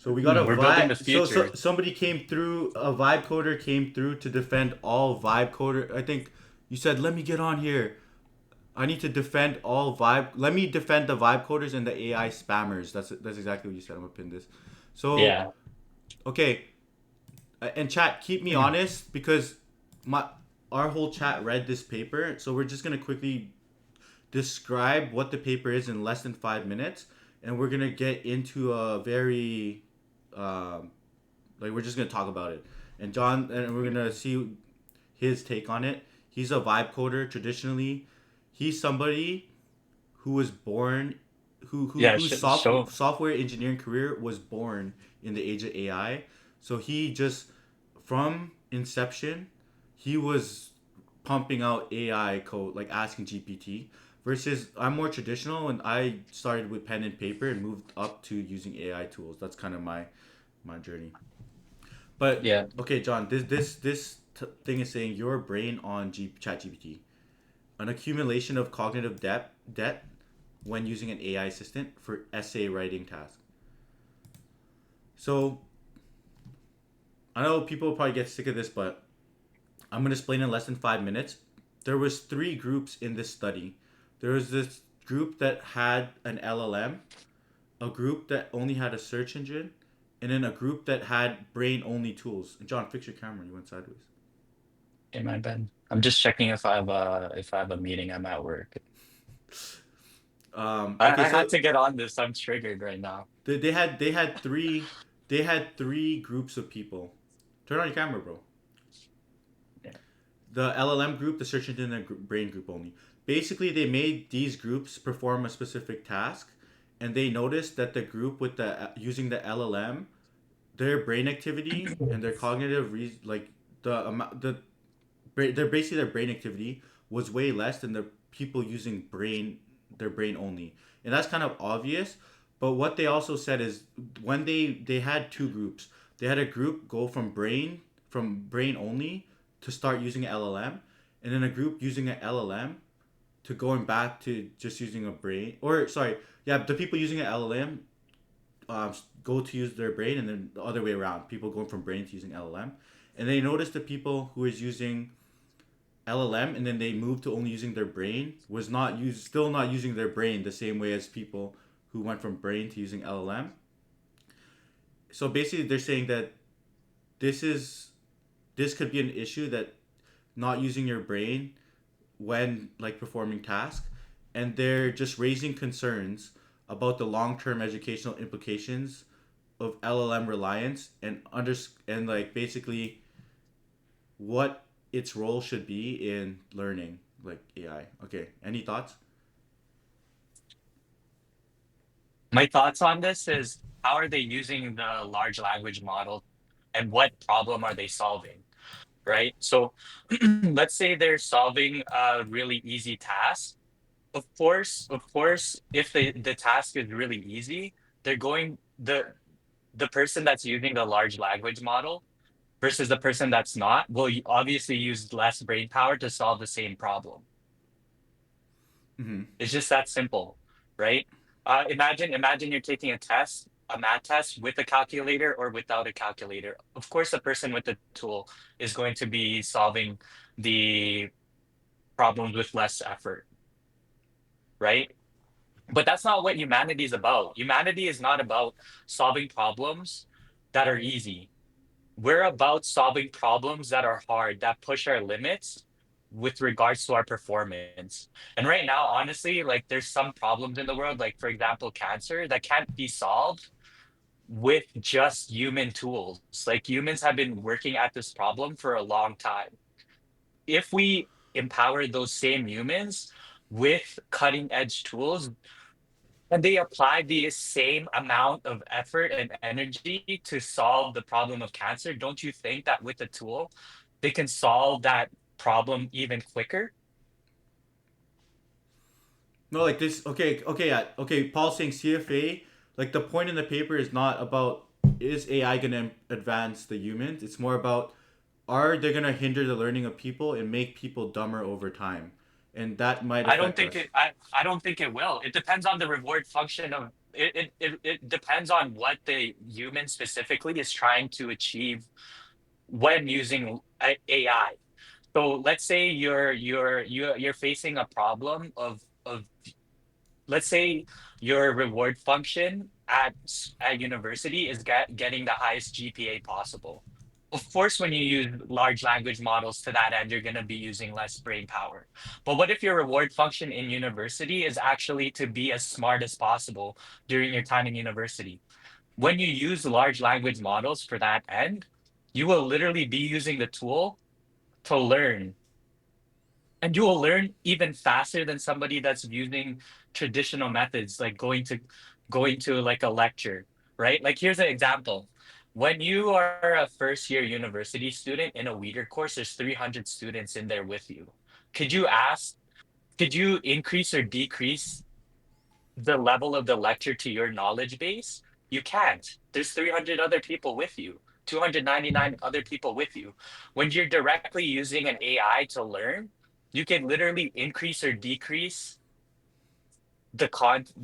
So we got a We're building the vibe. So future. somebody came through. A vibe coder came through to defend all vibe coder. I think you said, "Let me get on here. I need to defend all vibe. Let me defend the vibe coders and the AI spammers." That's exactly what you said. I'm gonna pin this. So Yeah. okay, and chat, keep me honest because my our whole chat read this paper. So we're just gonna quickly describe what the paper is in less than 5 minutes, and we're gonna get into a very um, like we're just gonna talk about it. And John, and we're gonna see his take on it. He's a vibe coder traditionally. He's somebody who was born, Yeah. whose Show. software engineering career was born in the age of AI. So he just from inception, he was pumping out AI code like asking GPT. Versus I'm more traditional and I started with pen and paper and moved up to using AI tools. That's kind of my journey. But Yeah. okay, John, thing is saying your brain on Chat GPT, an accumulation of cognitive debt when using an AI assistant for essay writing tasks. So I know people will probably get sick of this, but I'm gonna explain in less than 5 minutes. There was three groups in this study. There was this group that had an LLM, a group that only had a search engine, and then a group that had brain only tools. And John, fix your camera. You went sideways. In my bed. I'm just checking if I have a meeting. I'm at work. Okay, I had so to get on this. I'm triggered right now. they had three groups of people. Turn on your camera, bro. Yeah. The LLM group, the search engine, and brain group only. Basically, they made these groups perform a specific task, and they noticed that the group with the using the LLM, their brain activity and their like the amount their basically their brain activity was way less than the people using their brain only, and that's kind of obvious. But what they also said is when they had two groups, they had a group go from brain only to start using an LLM, and then a group using an LLM to going back to just using a brain, or sorry, yeah, the people using an LLM go to use their brain, and then the other way around, people going from brain to using LLM, and they noticed the people who is using LLM and then they moved to only using their brain was still not using their brain the same way as people who went from brain to using LLM. So basically, they're saying that this is this could be an issue, that not using your brain when like performing tasks, and they're just raising concerns about the long-term educational implications of LLM reliance and like basically what its role should be in learning like AI. Okay, any thoughts? My thoughts on this is how are they using the large language model and what problem are they solving, right? So let's say they're solving a really easy task. Of course, if the task is really easy, they're going the person that's using the large language model versus the person that's not will obviously use less brain power to solve the same problem. Mm-hmm. It's just that simple, right? Imagine you're taking a test, a math test with a calculator or without a calculator. Of course, the person with the tool is going to be solving the problems with less effort, right? But that's not what humanity is about. Humanity is not about solving problems that are easy. We're about solving problems that are hard, that push our limits with regards to our performance. And right now, honestly, like there's some problems in the world, like for example, cancer, that can't be solved with just human tools. Like humans have been working at this problem for a long time. If we empower those same humans with cutting edge tools, and they apply the same amount of effort and energy to solve the problem of cancer, don't you think that with a tool, they can solve that problem even quicker? No, like this. Okay, okay, yeah, okay. Paul's saying CFA. Like the point in the paper is not about is AI gonna advance the humans. It's more about are they gonna hinder the learning of people and make people dumber over time, and that might I don't affect think us. I don't think it will. It depends on the reward function of it depends on what the human specifically is trying to achieve when using AI. So let's say you're facing a problem of let's say your reward function at university is getting the highest GPA possible. Of course, when you use large language models to that end, you're going to be using less brain power. But what if your reward function in university is actually to be as smart as possible during your time in university? When you use large language models for that end, you will literally be using the tool to learn, and you will learn even faster than somebody that's using traditional methods, like going to like a lecture, right? Like here's an example. When you are a first year university student in a weeder course, there's 300 students in there with you. Could you ask, could you increase or decrease the level of the lecture to your knowledge base? You can't. There's 300 other people with you, 299 other people with you. When you're directly using an AI to learn, you can literally increase or decrease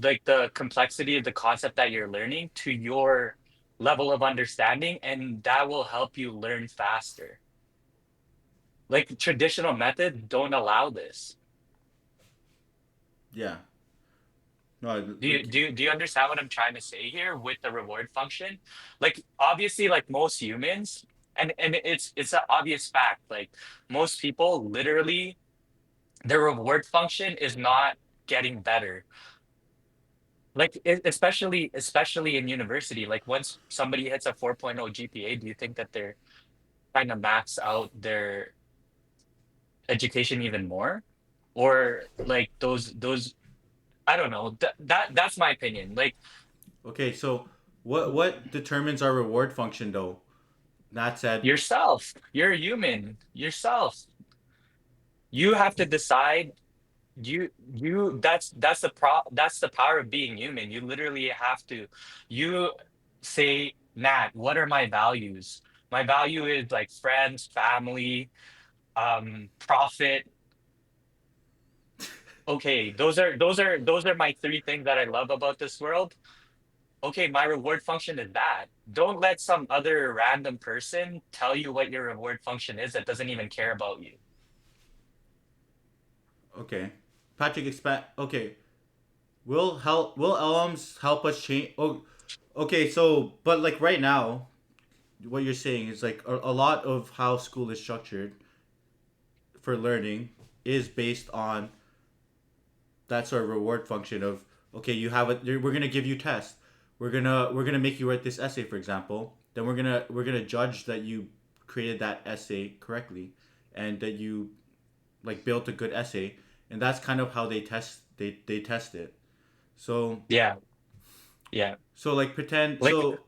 like the complexity of the concept that you're learning to your level of understanding, and that will help you learn faster. Like traditional methods don't allow this. Yeah. No, Do you like do you, do you understand what I'm trying to say here with the reward function? Like obviously, like most humans, and it's an obvious fact. Like most people, literally, their reward function is not getting better. Like especially in university. Like once somebody hits a 4.0 GPA, do you think that they're trying to max out their education even more? Or like those I don't know. That's my opinion. Like okay, so what determines our reward function though? That said, yourself, you're a human, yourself. You have to decide. You that's the power of being human. You literally have to, you say, Nat, what are my values? My value is like friends, family, profit. Okay, those are my three things that I love about this world. Okay, my reward function is that. Don't let some other random person tell you what your reward function is that doesn't even care about you. okay. Patrick expand okay. Will LMs help us change oh okay, so but like right now, what you're saying is like a lot of how school is structured for learning is based on that sort of reward function of okay, you have it, we're gonna give you tests, we're gonna make you write this essay, for example, then we're gonna judge that you created that essay correctly and that you like built a good essay, and that's kind of how they test it. So Yeah, yeah. like pretend Like, so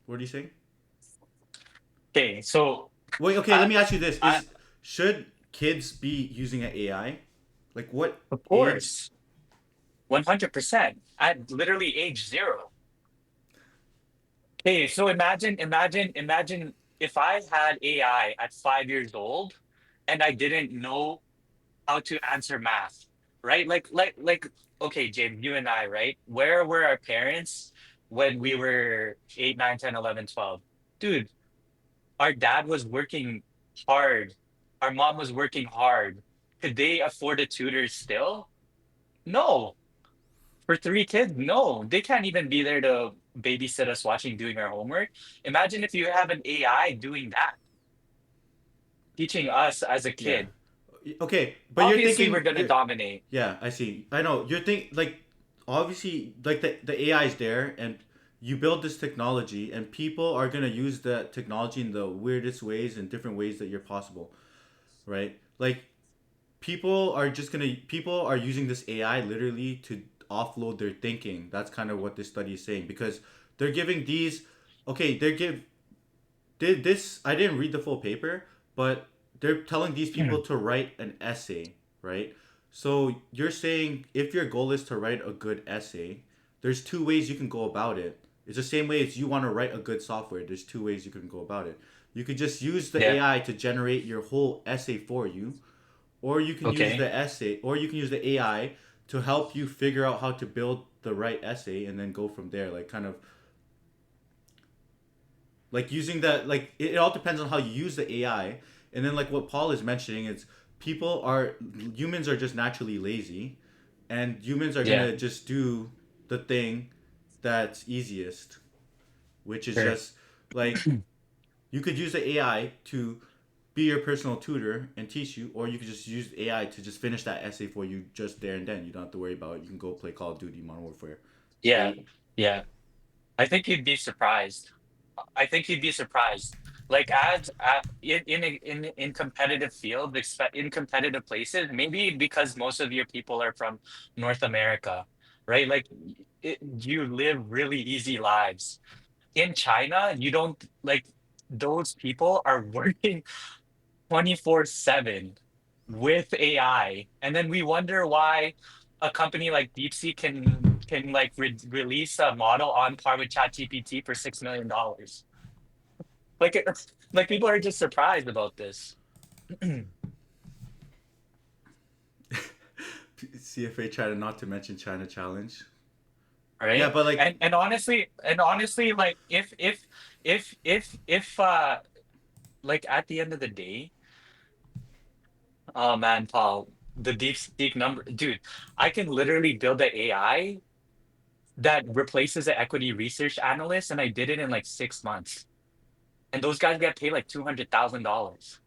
what are you saying? okay, so Wait, okay, let I, me ask you this: I, is should kids be using an AI? Like what of age? course, 100%. At literally age 0. Hey, so imagine if I had AI at 5 years old and I didn't know how to answer math, right? Okay, James, you and I, right? Where were our parents when we were 8, 9, 10, 11, 12? Dude, our dad was working hard. Our mom was working hard. Could they afford a tutor still? No. For 3 kids, no. They can't even be there to babysit us watching doing our homework. Imagine if you have an AI doing that, teaching us as a Yeah. kid. Okay, but you're Obviously, we're thinking gonna you're dominate. yeah, I see. I know. You're like obviously like the AI is there and you build this technology and people are going to use the technology in the weirdest ways and different ways that you're possible, right? Like people are using this AI literally to offload their thinking. That's kind of what this study is saying because they're giving these okay, they give did this I didn't read the full paper, but they're telling these people to write an essay, right? So you're saying if your goal is to write a good essay, there's two ways you can go about it. It's the same way as you want to write a good software. There's two ways you can go about it. You could just use the Yeah. AI to generate your whole essay for you, or you can use Okay. the essay, or you can use the AI to help you figure out how to build the right essay and then go from there. Like kind of like using that like it all depends on how you use the AI. And then like what Paul is mentioning is people are humans are just naturally lazy, and humans are Yeah, gonna just do the thing that's easiest, which is sure. just like you could use the AI to be your personal tutor and teach you, or you could just use AI to just finish that essay for you just there and then. You don't have to worry about it. You can go play Call of Duty Modern Warfare Yeah, 8. yeah. I think you'd be surprised. I think you'd be surprised. Like as in competitive field, in competitive places, maybe because most of your people are from North America, right? Like you live really easy lives. In China, you don't like those people are working 24/7 with AI. And then we wonder why a company like DeepSeek can like release a model on par with ChatGPT for $6 million. Like like people are just surprised about this. CFA try to not to mention China challenge. Yeah, Right? but like And honestly, like if like at the end of the day, oh man, Paul, the DeepSeek number, dude, I can literally build an AI that replaces an equity research analyst, and I did it in like 6 months. And those guys get paid like $200,000.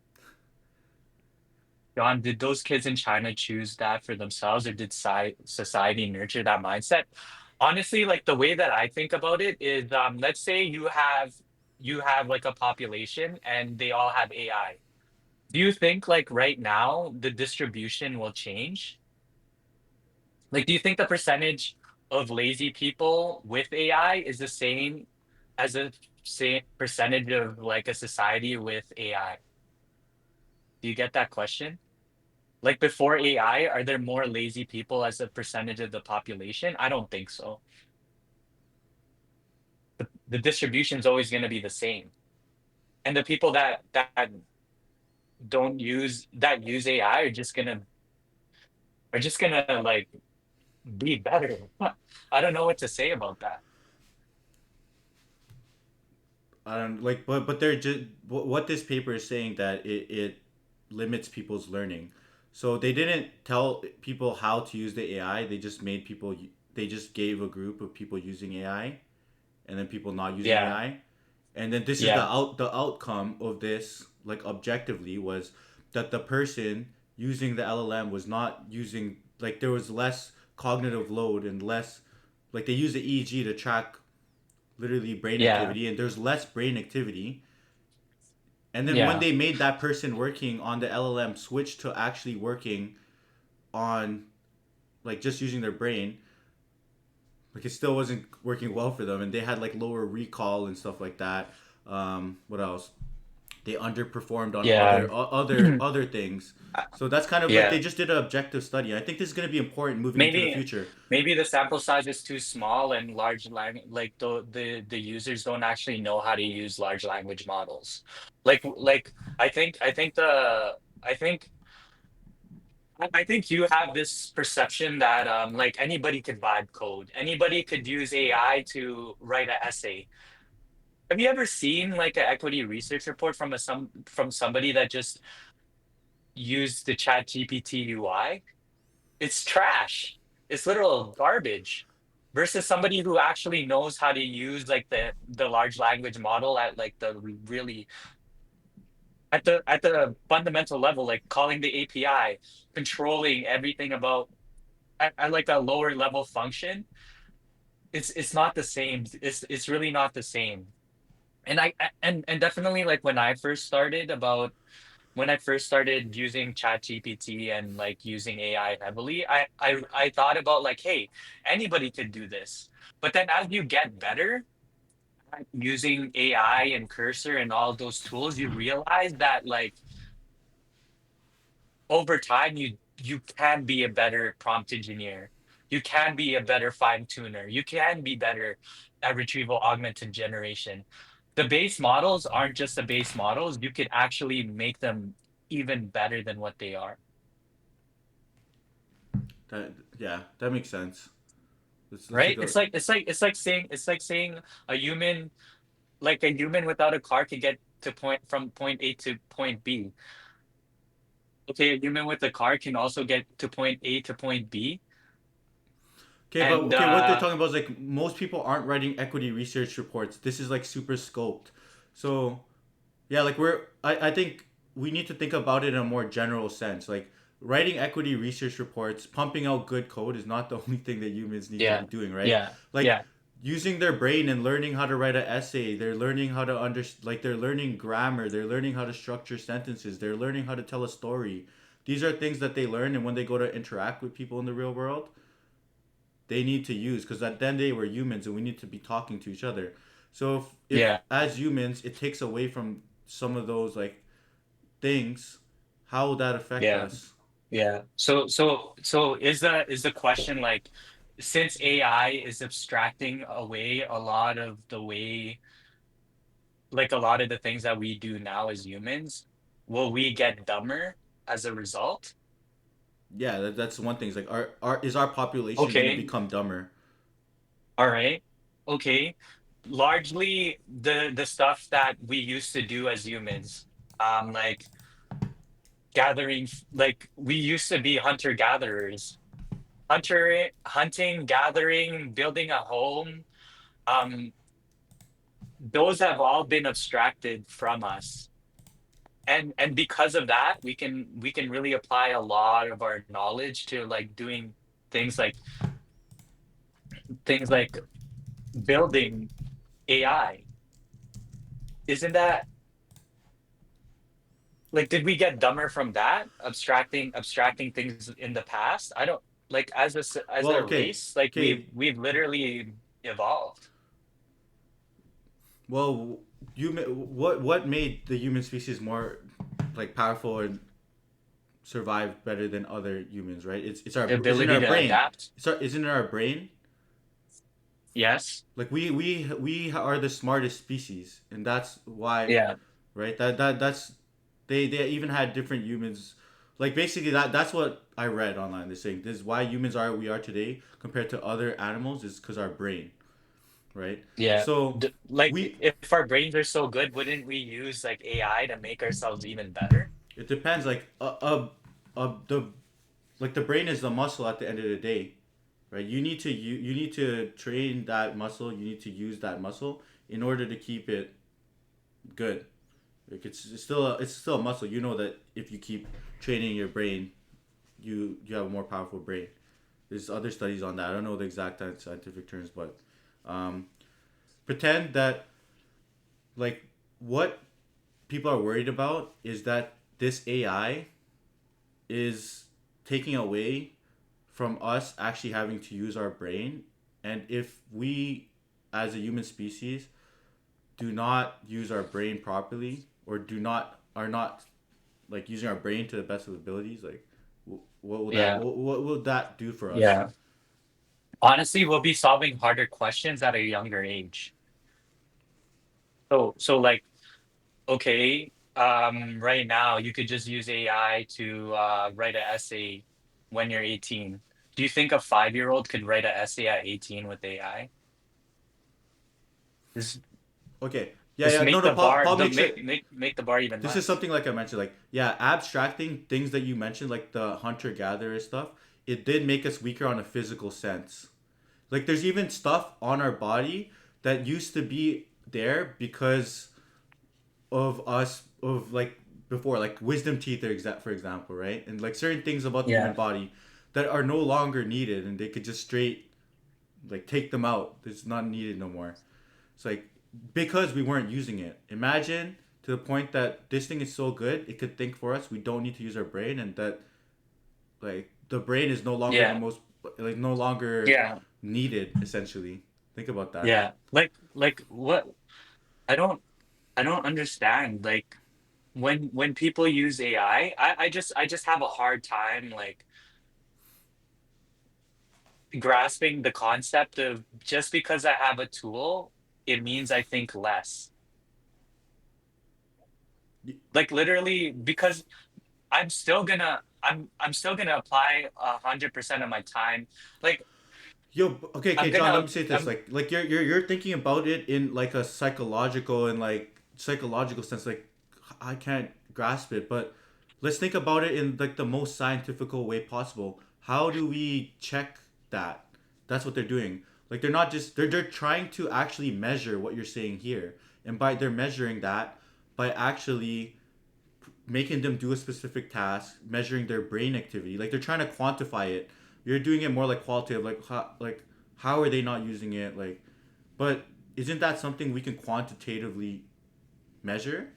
John, did those kids in China choose that for themselves, or did society nurture that mindset? Honestly, like the way that I think about it is, let's say you have like a population and they all have AI. Do you think like right now the distribution will change? Like, do you think the percentage of lazy people with AI is the same as a same percentage of like a society with AI? Do you get that question? Like before AI, are there more lazy people as a percentage of the population? I don't think so. The distribution is always going to be the same. And the people that don't use AI are just gonna like be better. I don't know what to say about that. I don't like, but they're just what this paper is saying that it limits people's learning. So they didn't tell people how to use the AI. They just made people. They just gave a group of people using AI, and then people not using Yeah, AI. And then this is yeah, the outcome of this, like objectively, was that the person using the LLM was not using, like there was less cognitive load and less, like they use the EEG to track literally brain yeah, activity, and there's less brain activity. And then when yeah, they made that person working on the LLM switch to actually working on like just using their brain, like it still wasn't working well for them, and they had like lower recall and stuff like that. What else? They underperformed on yeah. other things. So that's kind of like Yeah. they just did an objective study. I think this is going to be important moving into the Maybe future. maybe the sample size is too small and large language like the users don't actually know how to use large language models. Like I think I think you have this perception that like anybody could vibe code. Anybody could use AI to write an essay. Have you ever seen like an equity research report from somebody that just used the chat GPT UI? It's trash. It's literal garbage. Versus somebody who actually knows how to use like the large language model at like the really at the fundamental level, like calling the API, controlling everything about at like a lower level function. It's not the same. It's really not the same. And definitely like when I first started using ChatGPT and like using AI heavily, I thought about like, hey, anybody could do this. But then as you get better at using AI and Cursor and all those tools, you realize that like over time you can be a better prompt engineer. You can be a better fine tuner. You can be better at retrieval augmented generation. The base models aren't just the base models. You could actually make them even better than what they are. That yeah, that makes sense. Let's right? take a It's like saying a human, like a human without a car can get to point A to point B. Okay, a human with a car can also get to point A to point B. Okay, but And okay, what they're talking about is like most people aren't writing equity research reports. This is like super scoped. So yeah, like I think we need to think about it in a more general sense. Like writing equity research reports, pumping out good code is not the only thing that humans need to be yeah, doing, right? yeah, Like yeah, using their brain and learning how to write an essay, they're learning how to like they're learning grammar, they're learning how to structure sentences, they're learning how to tell a story. These are things that they learn, and when they go to interact with people in the real world, they need to use, because at then they were humans and we need to be talking to each other. So if yeah, as humans it takes away from some of those like things, how will that affect yeah, us? yeah. So is the question like, since AI is abstracting away a lot of the way, like a lot of the things that we do now as humans, will we get dumber as a result? Yeah, that's one thing. It's like our is our population going to Okay, become dumber? all right. Okay. Largely the stuff that we used to do as humans, like like we used to be hunter gatherers. Hunting, gathering, building a home, um, those have all been abstracted from us. And because of that, we can really apply a lot of our knowledge to like doing things like things like building AI. Isn't that like, did we get dumber from that? Abstracting things in the past? I don't like, as Well, a okay, race, like okay. we've literally evolved. Well, what made the human species more like powerful and survive better than other humans, right? It's The our it's in ability our to brain. adapt. Isn't it our brain? Yes. Like we are the smartest species, and that's why, Yeah. right? That's they even had different humans. Like basically that's what I read online. They're saying this is why humans are we are today compared to other animals is because our brain, right? Yeah. So Like we if our brains are so good, wouldn't we use like AI to make ourselves even better? it depends. Like the like the brain is the muscle at the end of the day, right? You need to train that muscle. You need to use that muscle in order to keep it good. Like it's still a muscle. You know that if you keep training your brain, you have a more powerful brain. There's other studies on that. I don't know the exact scientific terms, but um, pretend that like what people are worried about is that this AI is taking away from us actually having to use our brain, and if we as a human species do not use our brain properly or do not are not like using our brain to the best of abilities, like Yeah. what will that do for us? Yeah. Honestly, we'll be solving harder questions at a younger age. So like, okay, right now you could just use AI to write an essay when you're 18. Do you think a 5-year-old could write an essay at 18 with AI? Just Okay, yeah, just yeah, no, make no, the bar Paul the makes it. make the bar even This is less. something like I mentioned, like yeah, abstracting things that you mentioned, like the hunter gatherer stuff. It did make us weaker on a physical sense. Like there's even stuff on our body that used to be there because of us of like before, like wisdom teeth or for example, right? And like certain things about the human Yeah. body that are no longer needed, and they could just straight like take them out. It's not needed no more. It's like because we weren't using it. Imagine to the point that this thing is so good it could think for us. We don't need to use our brain, and that like the brain is no longer the Yeah. most like no longer Yeah. needed essentially. Think about that. Yeah. Like what I don't I don't understand. Like when people use AI, I just have a hard time like grasping the concept of just because I have a tool, it means I think less. Like literally, because I'm still gonna apply 100% of my time. Like Okay, I'm okay, John. Let gonna me say this. I'm Like you're thinking about it in like a psychological and like psychological sense. Like I can't grasp it, but let's think about it in like the most scientific way possible. How do we check that? That's what they're doing. Like they're not just they're trying to actually measure what you're saying here, and by they're measuring that by actually making them do a specific task, measuring their brain activity. Like they're trying to quantify it. You're doing it more like qualitative. Like how are they not using it? Like, but isn't that something we can quantitatively measure?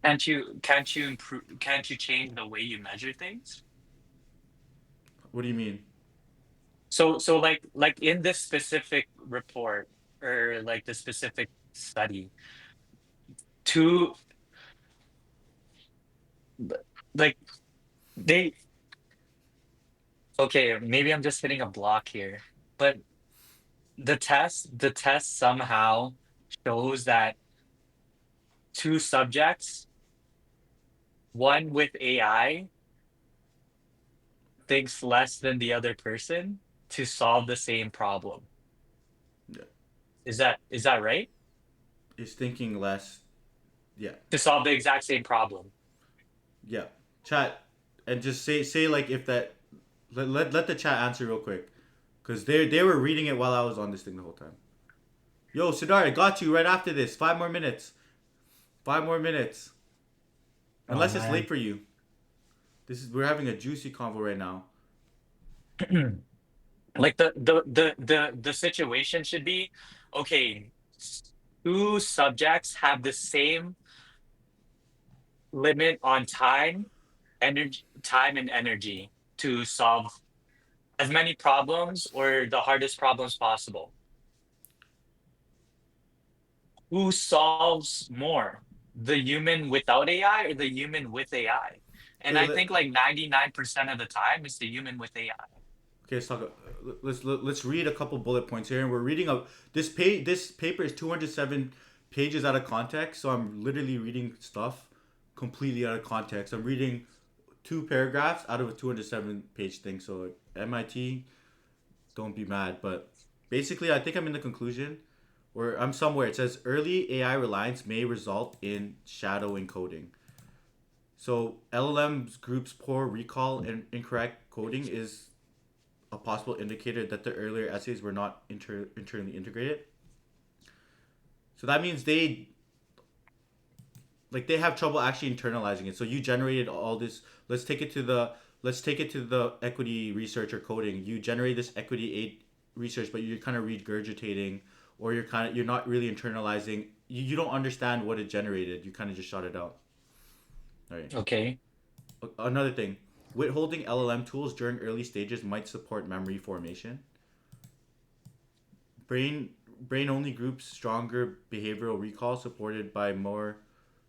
can't you improve can't you change the way you measure things? What do you mean? So like in this specific report or like the specific study, two like they okay, maybe I'm just hitting a block here, but the test somehow shows that two subjects, one with AI thinks less than the other person to solve the same problem. Yeah, Is that right? is thinking less. Yeah, To solve the exact same problem. yeah. Chat and just say like if that let the chat answer real quick because they were reading it while I was on this thing the whole time. Yo, Sidar, I got you right after this. 5 more minutes. 5 more minutes. Oh Unless it's late man. for you. This is we're having a juicy convo right now. Like the situation should be, okay, two subjects have the same limit on time and energy to solve as many problems or the hardest problems possible. Who solves more? The human without AI or the human with AI? And Okay, I think like 99% of the time it's the human with AI. okay. Let's read a couple bullet points here. And we're reading a this paper is 207 pages out of context. So I'm literally reading stuff completely out of context. I'm reading two paragraphs out of a 207-page thing. So like, MIT, don't be mad. But basically, I think I'm in the conclusion, or I'm somewhere. It says early AI reliance may result in shadow encoding. So LLM's group's poor recall and incorrect coding is a possible indicator that the earlier essays were not internally integrated. So that means they have trouble actually internalizing it. So you generated all this. Let's take it to the equity research or coding. You generate this equity aid research, but you're kind of regurgitating, or you're not really internalizing. You don't understand what it generated. You kind of just shot it out. All right. Okay. Another thing, withholding LLM tools during early stages might support memory formation. Brain brain only groups stronger behavioral recall supported by more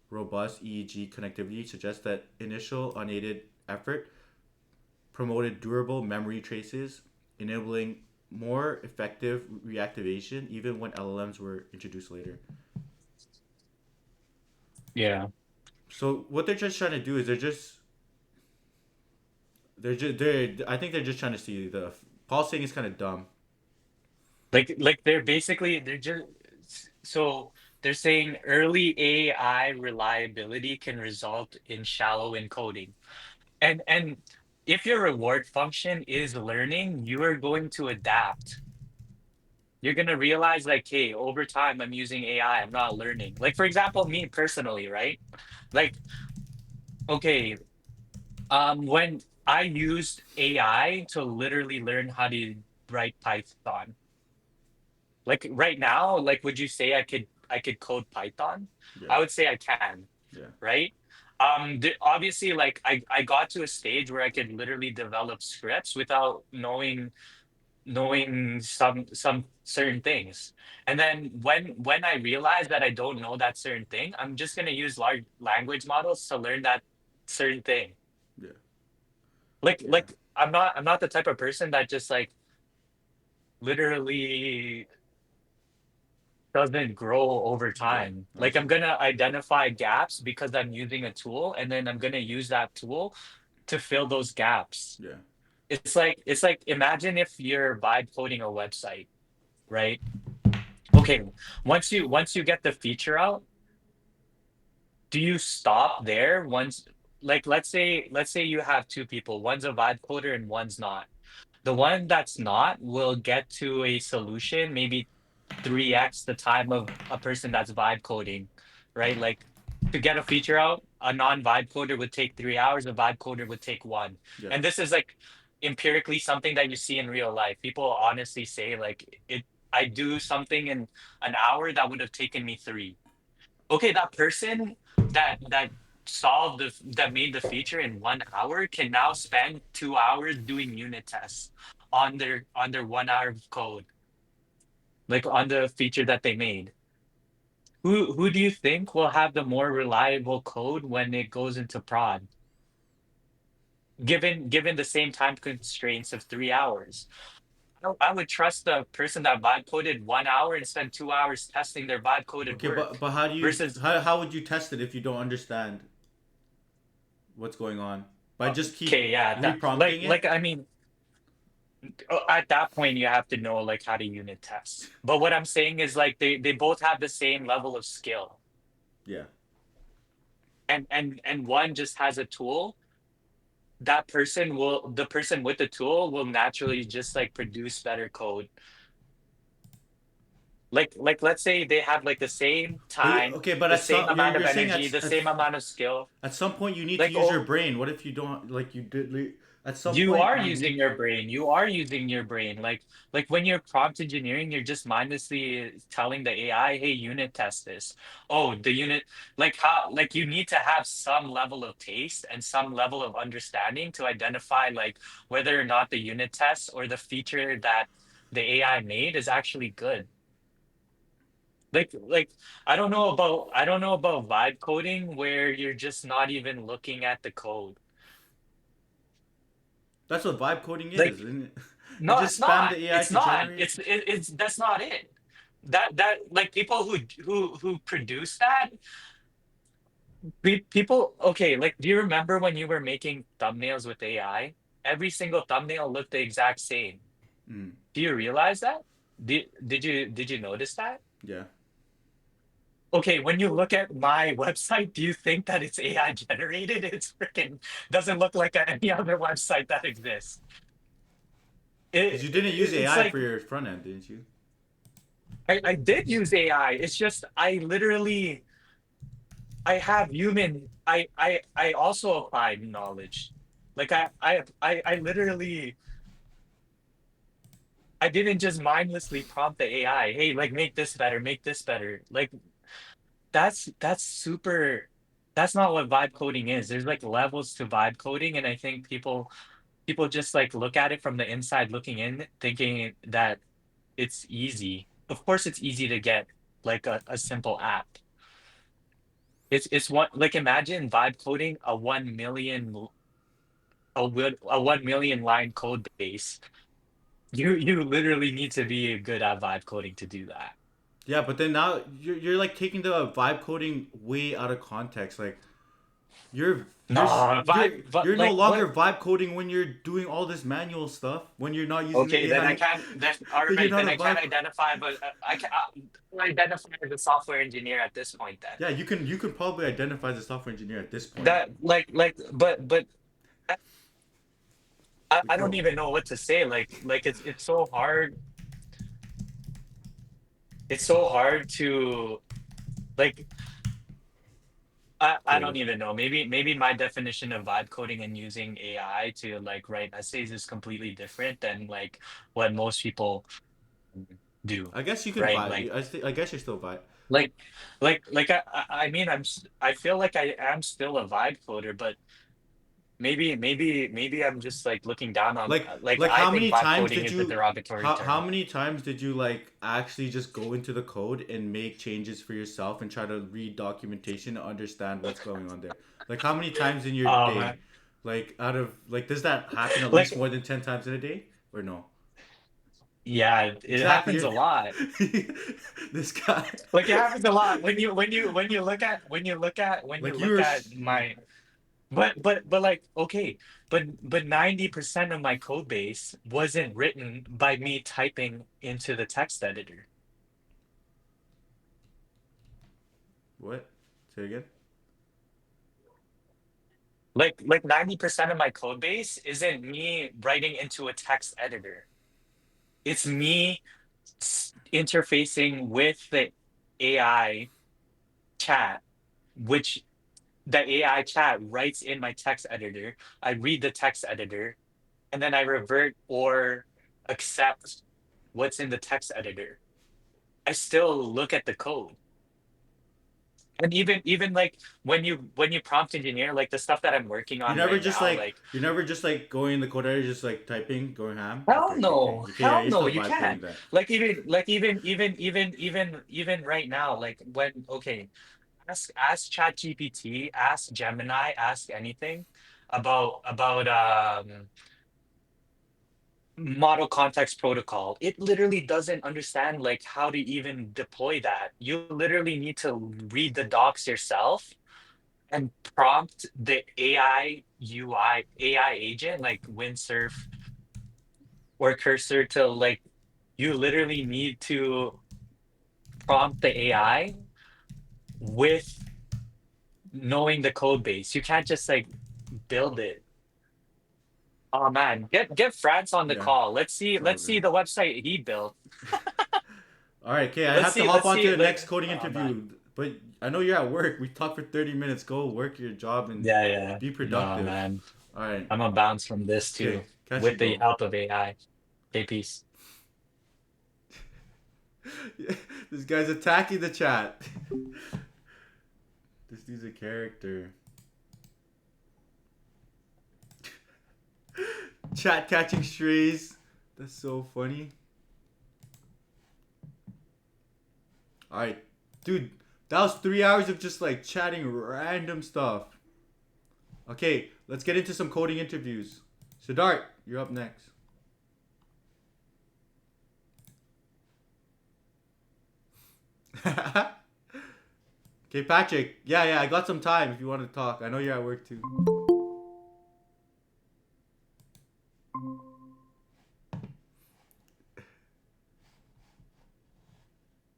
robust EEG connectivity suggests that initial unaided effort promoted durable memory traces, enabling more effective reactivation even when LLMs were introduced later. Yeah. So what they're just trying to do is they're I think they're just trying to see the Paul saying is kind of dumb. Like they're just so they're saying early AI reliability can result in shallow encoding. And if your reward function is learning, you are going to adapt. You're gonna realize like, hey, over time I'm using AI, I'm not learning. Like for example, me personally, right? Like, okay, when I used AI to literally learn how to write Python. Like right now, like would you say I could code Python? Yeah, I would say I can, yeah, right? Obviously, like I got to a stage where I could literally develop scripts without knowing some certain things. And then when I realize that I don't know that certain thing, I'm just gonna use large language models to learn that certain thing. yeah, Like yeah, like I'm not the type of person that just like literally doesn't grow over yeah. time. I Like I'm see. gonna identify gaps because I'm using a tool, and then I'm gonna use that tool to fill those gaps. Yeah. it's like imagine if you're vibe coding a website, right? Okay, once you get the feature out, do you stop there once, like let's say you have two people, one's a vibe coder and one's not. The one that's not will get to a solution maybe 3x the time of a person that's vibe coding, right? Like to get a feature out, a non-vibe coder would take 3 hours, a vibe coder would take one. Yeah. And this is like empirically something that you see in real life. People honestly say like I do something in an hour that would have taken me three. Okay, that person that that made the feature in 1 hour can now spend 2 hours doing unit tests on their 1 hour of code, like on the feature that they made. Who do you think will have the more reliable code when it goes into prod, given the same time constraints of 3 hours? I would trust the person that vibe coded 1 hour and spend 2 hours testing their vibe coded Okay, but work how do you versus how would you test it if you don't understand what's going on? By just keep okay, yeah, that reprompting it? I mean, at that point you have to know like how to unit test. But what I'm saying is like they both have the same level of skill, Yeah. and one just has a tool. That person will The person with the tool will naturally just like produce better code. Like let's say they have like the same time, Okay, but the at same some amount of you're saying energy, the same amount of skill. at some point you need to Like use your oh, brain. What if you don't like you did at some you point are you using need your brain. You are using your brain. Like when you're prompt engineering, you're just mindlessly telling the AI, "Hey, unit test this." Oh, the unit, like how, like you need to have some level of taste and some level of understanding to identify like whether or not the unit test or the feature that the AI made is actually good. Like I don't know about vibe coding where you're just not even looking at the code. That's what vibe coding Like is, isn't it? You no, just it's spam not. the AI It's to not. generate. It's that's not it. That like people who produce that, people, okay, like do you remember when you were making thumbnails with AI? Every single thumbnail looked the exact same. Mm, Do you realize that? Did you notice that? yeah. Okay, when you look at my website, do you think that it's AI generated? It's freaking doesn't look like any other website that exists. Because you didn't use It's AI like for your front end, didn't you? I did use AI. It's just I have human. I also applied knowledge. Like I literally I didn't just mindlessly prompt the AI, hey, like make this better, make this better. Like that's super. That's not what vibe coding is. There's like levels to vibe coding, and I think people just like look at it from the inside looking in, thinking that it's easy. Of course, it's easy to get like a simple app. It's one like imagine vibe coding a 1 million line code base. You literally need to be good at vibe coding to do that. Yeah, but then now you're like taking the vibe coding way out of context. Like you're No, vibe, but you're no like longer what? vibe coding when you're doing all this manual stuff. When you're not using the Okay, then I AI, can't. Then all then you're right, not then a I can't vibe. identify. But I can identify as a software engineer at this point. Then Yeah, you can probably identify as a software engineer at this point. that but I Like, don't bro, even know what to say. Like it's so hard. It's so hard to like. I bro. don't even know. Maybe my definition of vibe coding and using AI to like write essays is completely different than like what most people do, I guess you can right? vibe. I guess you're still vibe. Like, I mean, I feel like I am still a vibe coder, but maybe I'm just like looking down on like Like I how think many vibe times coding did is a you derogatory how term. many times did you like actually just go into the code and make changes for yourself and try to read documentation to understand what's going on there? Like how many times in your Um, day? Like out of like does that happen at least like more than 10 times in a day or no? yeah, it Exactly. happens a lot. This guy. Like it happens a lot when you look at when you look at Like my but like okay, but 90% of my code base wasn't written by me typing into the text editor. What? Say again. Like 90% of my code base isn't me writing into a text editor. It's me interfacing with the AI chat, which the AI chat writes in my text editor. I read the text editor, and then I revert or accept what's in the text editor. I still look at the code. And even like when you prompt engineer, like the stuff that I'm working You on never right just now, like like you never just like going in the code editor, just like typing, going ham. Okay, hell okay, okay, no, okay. Yeah, hell you no, still you vibe coding can't. that. Like even right now, like when okay, ask ChatGPT, ask Gemini, ask anything about model context protocol. It literally doesn't understand like how to even deploy that. You literally need to read the docs yourself and prompt the AI UI AI agent like Windsurf or Cursor to like you literally need to prompt the AI with knowing the code base. You can't just like build it. Oh man, get France on the Yeah, call. it's all Let's see good. the website he built. All right, okay. I have to hop Let's on to see the like next coding oh man. interview, but I know you're at work. We talked for 30 minutes. Go work your job and Yeah, yeah. be No, productive. man. All right. I'm gonna bounce from this Okay. too Catch you, with the bro. help of AI. Okay, peace. This guy's attacking the chat. This dude's a character. Chat catching strays. That's so funny. All right, dude. That was 3 hours of just like chatting random stuff. Okay, let's get into some coding interviews. Siddharth, you're up next. Okay, Patrick. Yeah, yeah, I got some time if you want to talk. I know you're at work too.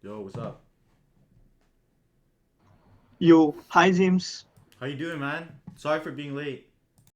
Yo, what's up? Yo, hi James. How you doing, man? Sorry for being late.